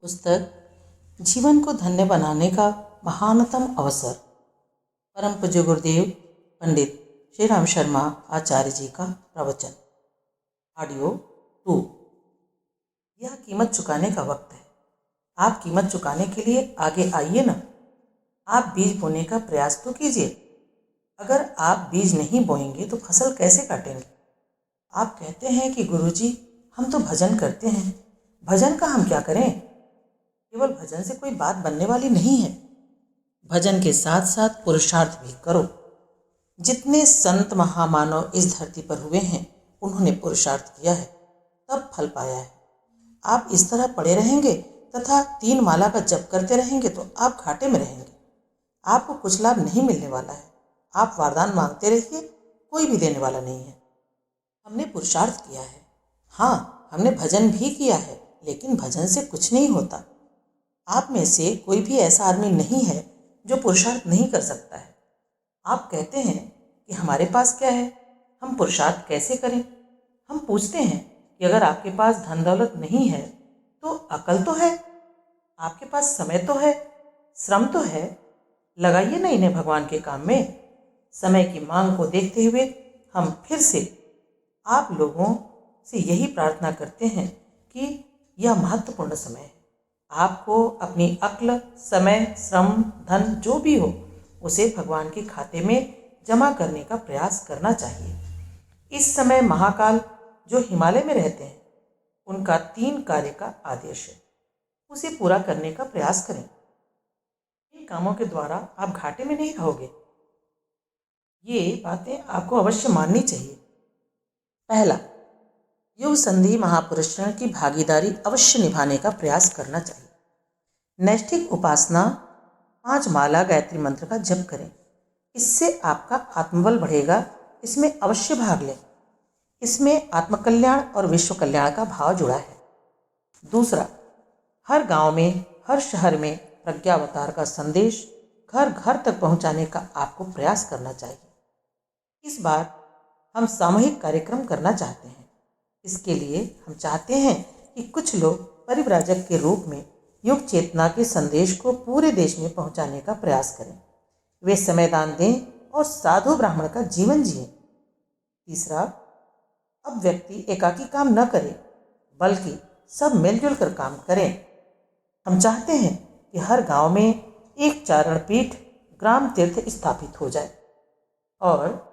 पुस्तक जीवन को धन्य बनाने का महानतम अवसर, परम पूज्य गुरुदेव पंडित श्री राम शर्मा आचार्य जी का प्रवचन। ऑडियो 2। यह कीमत चुकाने का वक्त है। आप कीमत चुकाने के लिए आगे आइए ना। आप बीज बोने का प्रयास तो कीजिए। अगर आप बीज नहीं बोएंगे तो फसल कैसे काटेंगे? आप कहते हैं कि गुरुजी हम तो भजन करते हैं, भजन का हम क्या करें? केवल भजन से कोई बात बनने वाली नहीं है। भजन के साथ साथ पुरुषार्थ भी करो। जितने संत महामानव इस धरती पर हुए हैं उन्होंने पुरुषार्थ किया है, तब फल पाया है। आप इस तरह पड़े रहेंगे तथा 3 माला का जप करते रहेंगे तो आप घाटे में रहेंगे। आपको कुछ लाभ नहीं मिलने वाला है। आप वरदान मांगते रहिए, कोई भी देने वाला नहीं है। हमने पुरुषार्थ किया है, हाँ हमने भजन भी किया है, लेकिन भजन से कुछ नहीं होता। आप में से कोई भी ऐसा आदमी नहीं है जो पुरुषार्थ नहीं कर सकता है। आप कहते हैं कि हमारे पास क्या है, हम पुरुषार्थ कैसे करें? हम पूछते हैं कि अगर आपके पास धन दौलत नहीं है तो अकल तो है, आपके पास समय तो है, श्रम तो है, लगाइए ना इन्हें भगवान के काम में। समय की मांग को देखते हुए हम फिर से आप लोगों से यही प्रार्थना करते हैं कि यह महत्वपूर्ण समय है। आपको अपनी अक्ल, समय, श्रम, धन जो भी हो उसे भगवान के खाते में जमा करने का प्रयास करना चाहिए। इस समय महाकाल जो हिमालय में रहते हैं उनका 3 कार्य का आदेश है, उसे पूरा करने का प्रयास करें। इन कामों के द्वारा आप घाटे में नहीं रहोगे। ये बातें आपको अवश्य माननी चाहिए। पहला, युग संधि महापुरुषों की भागीदारी अवश्य निभाने का प्रयास करना चाहिए। नैष्ठिक उपासना 5 माला गायत्री मंत्र का जप करें, इससे आपका आत्मबल बढ़ेगा। इसमें अवश्य भाग लें। इसमें आत्मकल्याण और विश्व कल्याण का भाव जुड़ा है। दूसरा, हर गांव में, हर शहर में प्रज्ञावतार का संदेश घर घर तक पहुंचाने का आपको प्रयास करना चाहिए। इस बार हम सामूहिक कार्यक्रम करना चाहते हैं। इसके लिए हम चाहते हैं कि कुछ लोग परिव्राजक के रूप में युग चेतना के संदेश को पूरे देश में पहुंचाने का प्रयास करें। वे समयदान दें और साधु ब्राह्मण का जीवन जिए। तीसरा, अब व्यक्ति एकाकी काम न करे, बल्कि सब मिलजुल कर काम करें। हम चाहते हैं कि हर गांव में एक चारण पीठ, ग्राम तीर्थ स्थापित हो जाए और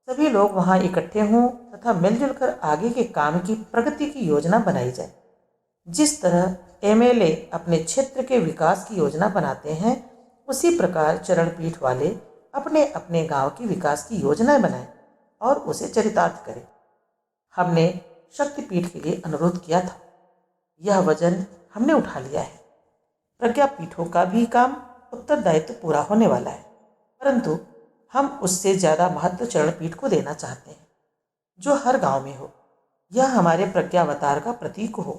सभी लोग वहां इकट्ठे हों तथा मिलजुल कर आगे के काम की प्रगति की योजना बनाई जाए। जिस तरह एमएलए अपने क्षेत्र के विकास की योजना बनाते हैं, उसी प्रकार चरण पीठ वाले अपने अपने गांव की विकास की योजना बनाएं और उसे चरितार्थ करें। हमने शक्तिपीठ के लिए अनुरोध किया था, यह वजन हमने उठा लिया है। प्रज्ञापीठों का भी काम उत्तरदायित्व पूरा होने वाला है, परंतु हम उससे ज़्यादा महत्व चरणपीठ को देना चाहते हैं, जो हर गांव में हो। यह हमारे प्रज्ञावतार का प्रतीक हो,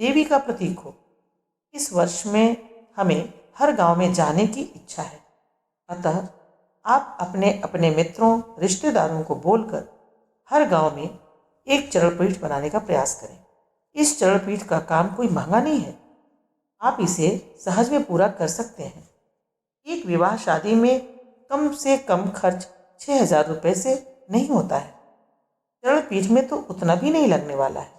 देवी का प्रतीक हो। इस वर्ष में हमें हर गांव में जाने की इच्छा है। अतः आप अपने अपने मित्रों, रिश्तेदारों को बोलकर हर गांव में एक चरणपीठ बनाने का प्रयास करें। इस चरणपीठ का काम कोई महंगा नहीं है, आप इसे सहज में पूरा कर सकते हैं। एक विवाह शादी में कम से कम खर्च 6,000 रुपये से नहीं होता है। चरणपीठ में तो उतना भी नहीं लगने वाला है।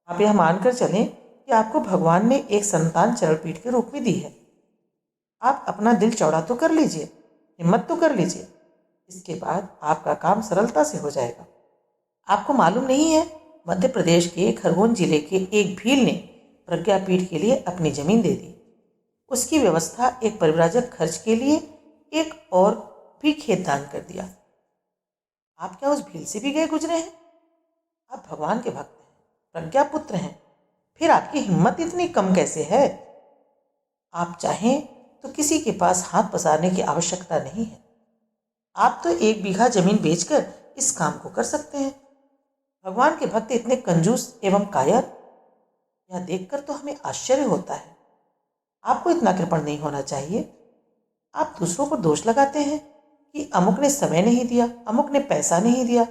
आप यह मानकर चलें कि आपको भगवान ने एक संतान चरणपीठ के रूप में दी है। आप अपना दिल चौड़ा तो कर लीजिए, हिम्मत तो कर लीजिए। इसके बाद आपका काम सरलता से हो जाएगा। आपको मालूम नहीं है, मध्य प्रदेश के खरगोन जिले के एक भील ने प्रज्ञापीठ के लिए अपनी जमीन दे दी। उसकी व्यवस्था एक परिव्राजक खर्च के लिए एक और भी खेत दान कर दिया। आप क्या उस भील से भी गए गुजरे हैं? आप भगवान के भक्त हैं, प्रज्ञापुत्र हैं, फिर आपकी हिम्मत इतनी कम कैसे है? आप चाहें तो किसी के पास हाथ पसारने की आवश्यकता नहीं है। आप तो 1 बीघा जमीन बेचकर इस काम को कर सकते हैं। भगवान के भक्त इतने कंजूस एवं कायर, यह देखकर तो हमें आश्चर्य होता है। आपको इतना कृपण नहीं होना चाहिए। आप दूसरों पर दोष लगाते हैं कि अमुक ने समय नहीं दिया, अमुक ने पैसा नहीं दिया।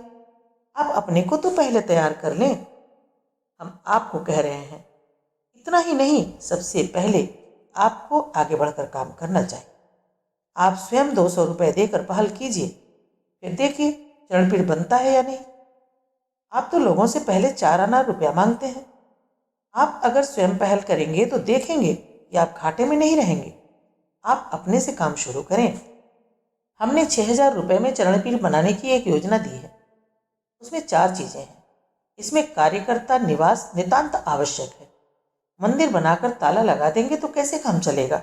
आप अपने को तो पहले तैयार कर लें। हम आपको कह रहे हैं कि इतना ही नहीं, सबसे पहले आपको आगे बढ़कर काम करना चाहिए। आप स्वयं 200 रुपये देकर पहल कीजिए, फिर देखिए चरणपीठ बनता है या नहीं। आप तो लोगों से पहले 4 आना रुपया मांगते हैं। आप अगर स्वयं पहल करेंगे तो देखेंगे कि आप घाटे में नहीं रहेंगे। आप अपने से काम शुरू करें। हमने 6,000 रुपये में चरणपीठ बनाने की एक योजना दी है। उसमें 4 चीजें हैं। इसमें कार्यकर्ता निवास नितांत आवश्यक है। मंदिर बनाकर ताला लगा देंगे तो कैसे काम चलेगा।